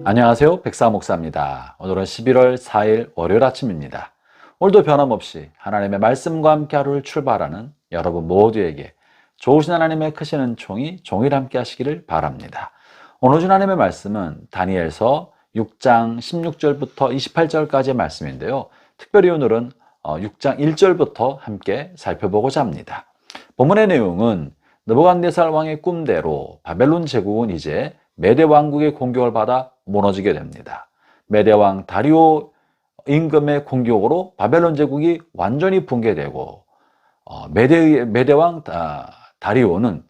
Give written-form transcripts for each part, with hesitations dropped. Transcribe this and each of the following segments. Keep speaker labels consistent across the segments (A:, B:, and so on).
A: 안녕하세요. 백사 목사입니다. 오늘은 11월 4일 월요일 아침입니다. 오늘도 변함없이 하나님의 말씀과 함께 하루를 출발하는 여러분 모두에게 좋으신 하나님의 크신 은총이 종일 함께 하시기를 바랍니다. 오늘 준 하나님의 말씀은 다니엘서 6장 16절부터 28절까지의 말씀인데요. 특별히 오늘은 6장 1절부터 함께 살펴보고자 합니다. 본문의 내용은 느부갓네살 왕의 꿈대로 바벨론 제국은 이제 메대 왕국의 공격을 받아 무너지게 됩니다. 메대 왕 다리오 임금의 공격으로 바벨론 제국이 완전히 붕괴되고 메대 왕 다리오는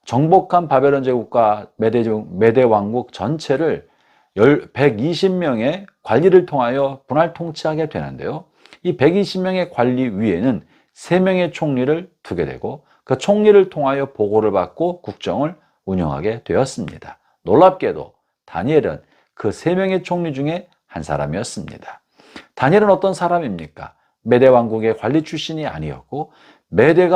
A: 정복한 바벨론 제국과 메대 왕국 전체를 120명의 관리를 통하여 분할 통치하게 되는데요. 이 120명의 관리 위에는 3명의 총리를 두게 되고 그 총리를 통하여 보고를 받고 국정을 운영하게 되었습니다. 놀랍게도 다니엘은 그 3명의 총리 중에 한 사람이었습니다. 다니엘은 어떤 사람입니까? 메대 왕국의 관리 출신이 아니었고 메대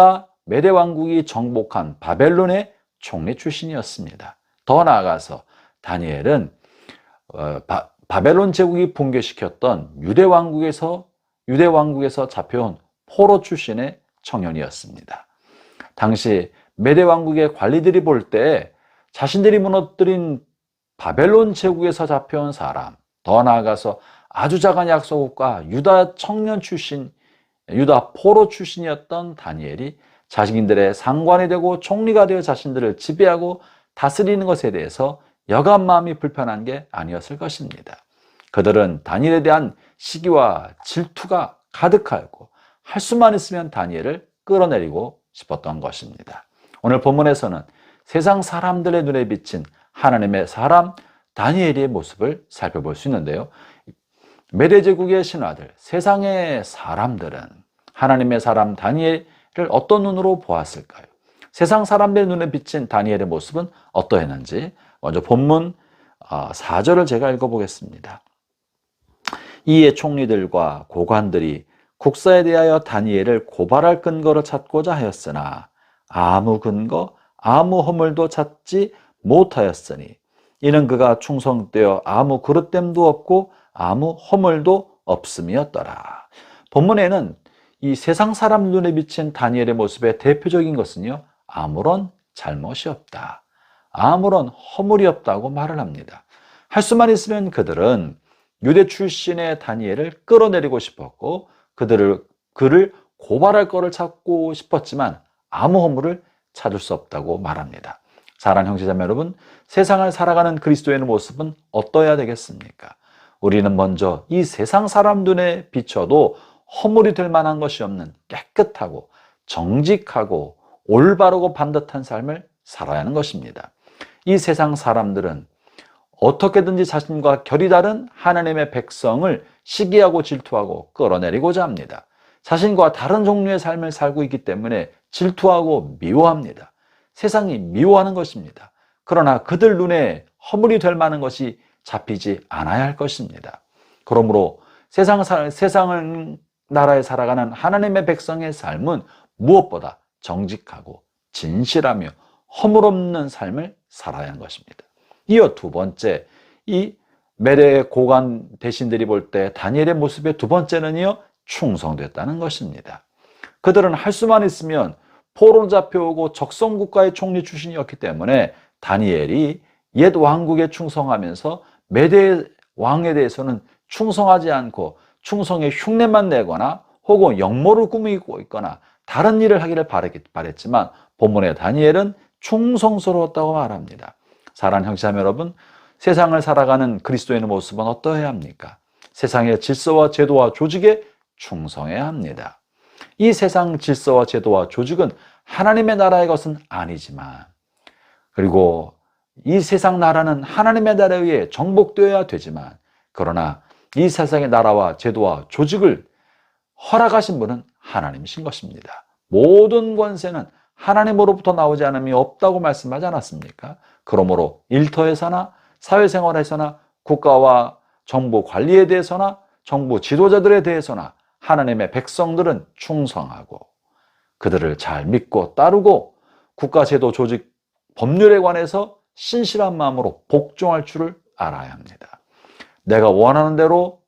A: 왕국이 정복한 바벨론의 총리 출신이었습니다. 더 나아가서 다니엘은 바벨론 제국이 붕괴시켰던 유대 왕국에서 잡혀온 포로 출신의 청년이었습니다. 당시 메대 왕국의 관리들이 볼 때 자신들이 무너뜨린 바벨론 제국에서 잡혀온 사람, 더 나아가서 아주 작은 약소국과 유다 청년 출신, 유다 포로 출신이었던 다니엘이 자신들의 상관이 되고 총리가 되어 자신들을 지배하고 다스리는 것에 대해서 여간 마음이 불편한 게 아니었을 것입니다. 그들은 다니엘에 대한 시기와 질투가 가득하였고 할 수만 있으면 다니엘을 끌어내리고 싶었던 것입니다. 오늘 본문에서는 세상 사람들의 눈에 비친 하나님의 사람 다니엘의 모습을 살펴볼 수 있는데요. 메대 제국의 신하들, 세상의 사람들은 하나님의 사람 다니엘을 어떤 눈으로 보았을까요? 세상 사람들의 눈에 비친 다니엘의 모습은 어떠했는지 먼저 본문 4절을 제가 읽어보겠습니다. 이에 총리들과 고관들이 국사에 대하여 다니엘을 고발할 근거를 찾고자 하였으나 아무 근거, 아무 허물도 찾지 못하였으니 이는 그가 충성되어 아무 그릇됨도 없고 아무 허물도 없음이었더라. 본문에는 이 세상 사람 눈에 비친 다니엘의 모습의 대표적인 것은요, 아무런 잘못이 없다, 아무런 허물이 없다고 말을 합니다. 할 수만 있으면 그들은 유대 출신의 다니엘을 끌어내리고 싶었고 그를 고발할 거를 찾고 싶었지만 아무 허물을 찾을 수 없다고 말합니다. 사랑하는 형제자매 여러분, 세상을 살아가는 그리스도인의 모습은 어떠해야 되겠습니까? 우리는 먼저 이 세상 사람 눈에 비춰도 허물이 될 만한 것이 없는 깨끗하고 정직하고 올바르고 반듯한 삶을 살아야 하는 것입니다. 이 세상 사람들은 어떻게든지 자신과 결이 다른 하나님의 백성을 시기하고 질투하고 끌어내리고자 합니다. 자신과 다른 종류의 삶을 살고 있기 때문에 질투하고 미워합니다. 세상이 미워하는 것입니다. 그러나 그들 눈에 허물이 될 만한 것이 잡히지 않아야 할 것입니다. 그러므로 세상 나라에 살아가는 하나님의 백성의 삶은 무엇보다 정직하고 진실하며 허물 없는 삶을 살아야 하는 것입니다. 이어 두 번째, 이 메대 고관 대신들이 볼 때 다니엘의 모습의 두 번째는요, 충성됐다는 것입니다. 그들은 할 수만 있으면 포로 잡혀오고 적성국가의 총리 출신이었기 때문에 다니엘이 옛 왕국에 충성하면서 메대 왕에 대해서는 충성하지 않고 충성의 흉내만 내거나 혹은 역모를 꾸미고 있거나 다른 일을 하기를 바랬지만 본문의 다니엘은 충성스러웠다고 말합니다. 사랑하는 형제자매 여러분, 세상을 살아가는 그리스도인의 모습은 어떠해야 합니까? 세상의 질서와 제도와 조직에 충성해야 합니다. 이 세상 질서와 제도와 조직은 하나님의 나라의 것은 아니지만, 그리고 이 세상 나라는 하나님의 나라에 의해 정복되어야 되지만, 그러나 이 세상의 나라와 제도와 조직을 허락하신 분은 하나님이신 것입니다. 모든 권세는 하나님으로부터 나오지 않음이 없다고 말씀하지 않았습니까? 그러므로 일터에서나 사회생활에서나 국가와 정부 관리에 대해서나 정부 지도자들에 대해서나 하나님의 백성들은 충성하고 그들을 잘 믿고 따르고 국가 제도 조직 법률에 관해서 신실한 마음으로 복종할 줄을 알아야 합니다. 내가 원하는 대로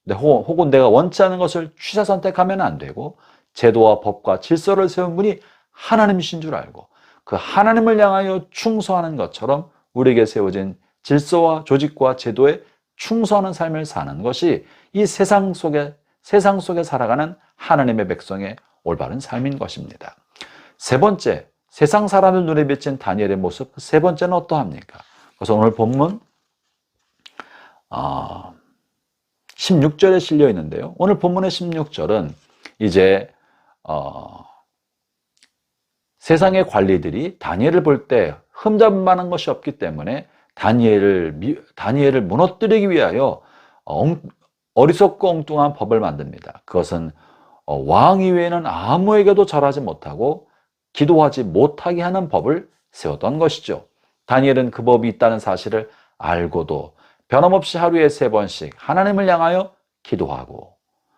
A: 혹은 내가 원치 않은 것을 취사 선택하면 안 되고 제도와 법과 질서를 세운 분이 하나님이신 줄 알고 그 하나님을 향하여 충성하는 것처럼 우리에게 세워진 질서와 조직과 제도에 충성하는 삶을 사는 것이 이 세상 속에 살아가는 하나님의 백성의 올바른 삶인 것입니다. 세 번째, 세상 사람들 눈에 비친 다니엘의 모습, 세 번째는 어떠합니까? 그래서 오늘 본문 16절에 실려 있는데요. 오늘 본문의 16절은 이제 세상의 관리들이 다니엘을 볼 때 흠잡을 만한 것이 없기 때문에 다니엘을 무너뜨리기 위하여 어리석고 엉뚱한 법을 만듭니다. 그것은 왕 이외에는 아무에게도 절하지 못하고 기도하지 못하게 하는 법을 세웠던 것이죠. 다니엘은 그 법이 있다는 사실을 알고도 변함없이 하루에 3번씩 하나님을 향하여 기도하고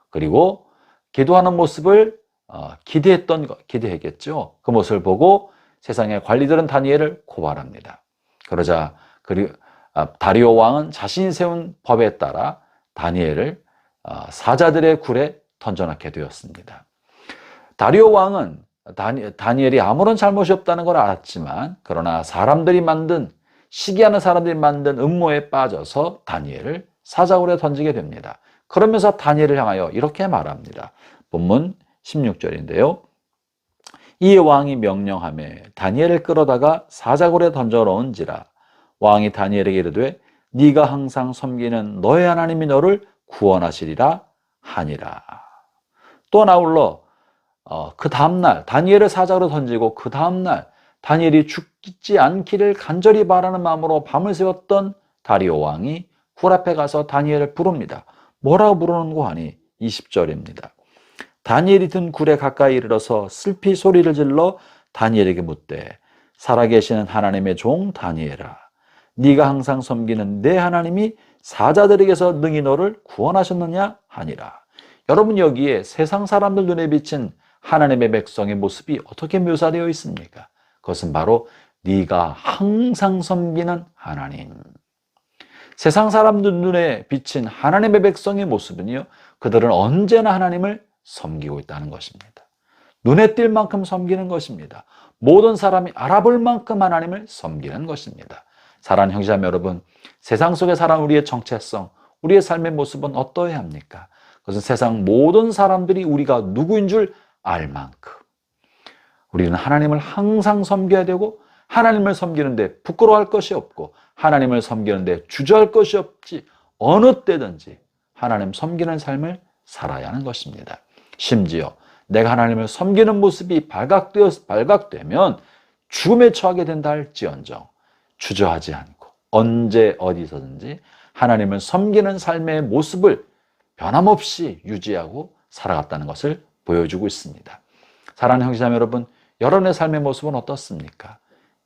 A: 그리고 기도하는 모습을 기대했겠죠. 그 모습을 보고 세상의 관리들은 다니엘을 고발합니다. 그러자 다리오 왕은 자신이 세운 법에 따라 다니엘을 사자들의 굴에 던져넣게 되었습니다. 다리오 왕은 다니엘이 아무런 잘못이 없다는 걸 알았지만 그러나 시기하는 사람들이 만든 음모에 빠져서 다니엘을 사자굴에 던지게 됩니다. 그러면서 다니엘을 향하여 이렇게 말합니다. 본문 16절인데요. 이에 왕이 명령하매 다니엘을 끌어다가 사자굴에 던져넣은지라 왕이 다니엘에게 이르되 네가 항상 섬기는 너의 하나님이 너를 구원하시리라 하니라. 또 아울러 그 다음날 다니엘을 사자굴에 던지고 그 다음날 다니엘이 죽지 않기를 간절히 바라는 마음으로 밤을 새웠던 다리오 왕이 굴 앞에 가서 다니엘을 부릅니다. 뭐라고 부르는고 하니 20절입니다. 다니엘이 든 굴에 가까이 이르러서 슬피 소리를 질러 다니엘에게 묻되 살아계시는 하나님의 종 다니엘아 네가 항상 섬기는 내 하나님이 사자들에게서 능히 너를 구원하셨느냐 하니라. 여러분 여기에 세상 사람들 눈에 비친 하나님의 백성의 모습이 어떻게 묘사되어 있습니까? 그것은 바로 네가 항상 섬기는 하나님. 세상 사람들 눈에 비친 하나님의 백성의 모습은요, 그들은 언제나 하나님을 섬기고 있다는 것입니다. 눈에 띌 만큼 섬기는 것입니다. 모든 사람이 알아볼 만큼 하나님을 섬기는 것입니다. 사랑하는 형제자매 여러분, 세상 속에 살아가는 우리의 정체성, 우리의 삶의 모습은 어떠해야 합니까? 그것은 세상 모든 사람들이 우리가 누구인 줄 알 만큼 우리는 하나님을 항상 섬겨야 되고 하나님을 섬기는데 부끄러워할 것이 없고 하나님을 섬기는데 주저할 것이 없지 어느 때든지 하나님 섬기는 삶을 살아야 하는 것입니다. 심지어 내가 하나님을 섬기는 모습이 발각되면 죽음에 처하게 된다 할지언정 주저하지 않고 언제 어디서든지 하나님을 섬기는 삶의 모습을 변함없이 유지하고 살아갔다는 것을 보여주고 있습니다. 사랑하는 형제자매 여러분, 여러분의 삶의 모습은 어떻습니까?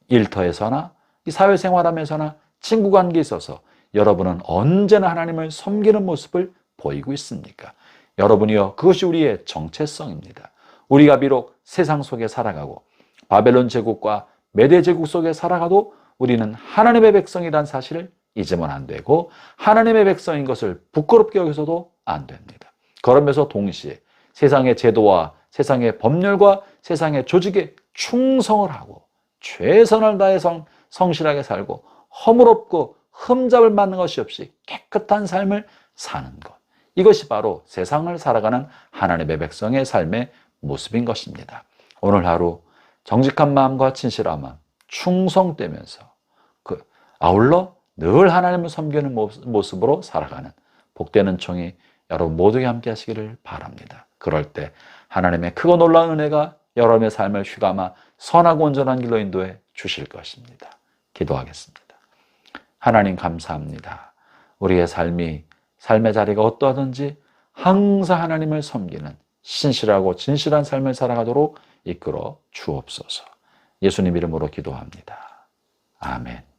A: 일터에서나 사회생활하면서나 친구관계에 있어서 여러분은 언제나 하나님을 섬기는 모습을 보이고 있습니까? 여러분이요, 그것이 우리의 정체성입니다. 우리가 비록 세상 속에 살아가고 바벨론 제국과 메대 제국 속에 살아가도 우리는 하나님의 백성이라는 사실을 잊으면 안 되고 하나님의 백성인 것을 부끄럽게 여기서도 안 됩니다. 그러면서 동시에 세상의 제도와 세상의 법률과 세상의 조직에 충성을 하고 최선을 다해서 성실하게 살고 허물없고 흠잡을 만한 것이 없이 깨끗한 삶을 사는 것. 이것이 바로 세상을 살아가는 하나님의 백성의 삶의 모습인 것입니다. 오늘 하루 정직한 마음과 진실한 마음, 충성되면서 아울러 늘 하나님을 섬기는 모습으로 살아가는 복되는 총이 여러분 모두에게 함께 하시기를 바랍니다. 그럴 때 하나님의 크고 놀라운 은혜가 여러분의 삶을 휘감아 선하고 온전한 길로 인도해 주실 것입니다. 기도하겠습니다. 하나님 감사합니다. 우리의 삶의 자리가 어떠하든지 항상 하나님을 섬기는 신실하고 진실한 삶을 살아가도록 이끌어 주옵소서. 예수님 이름으로 기도합니다. 아멘.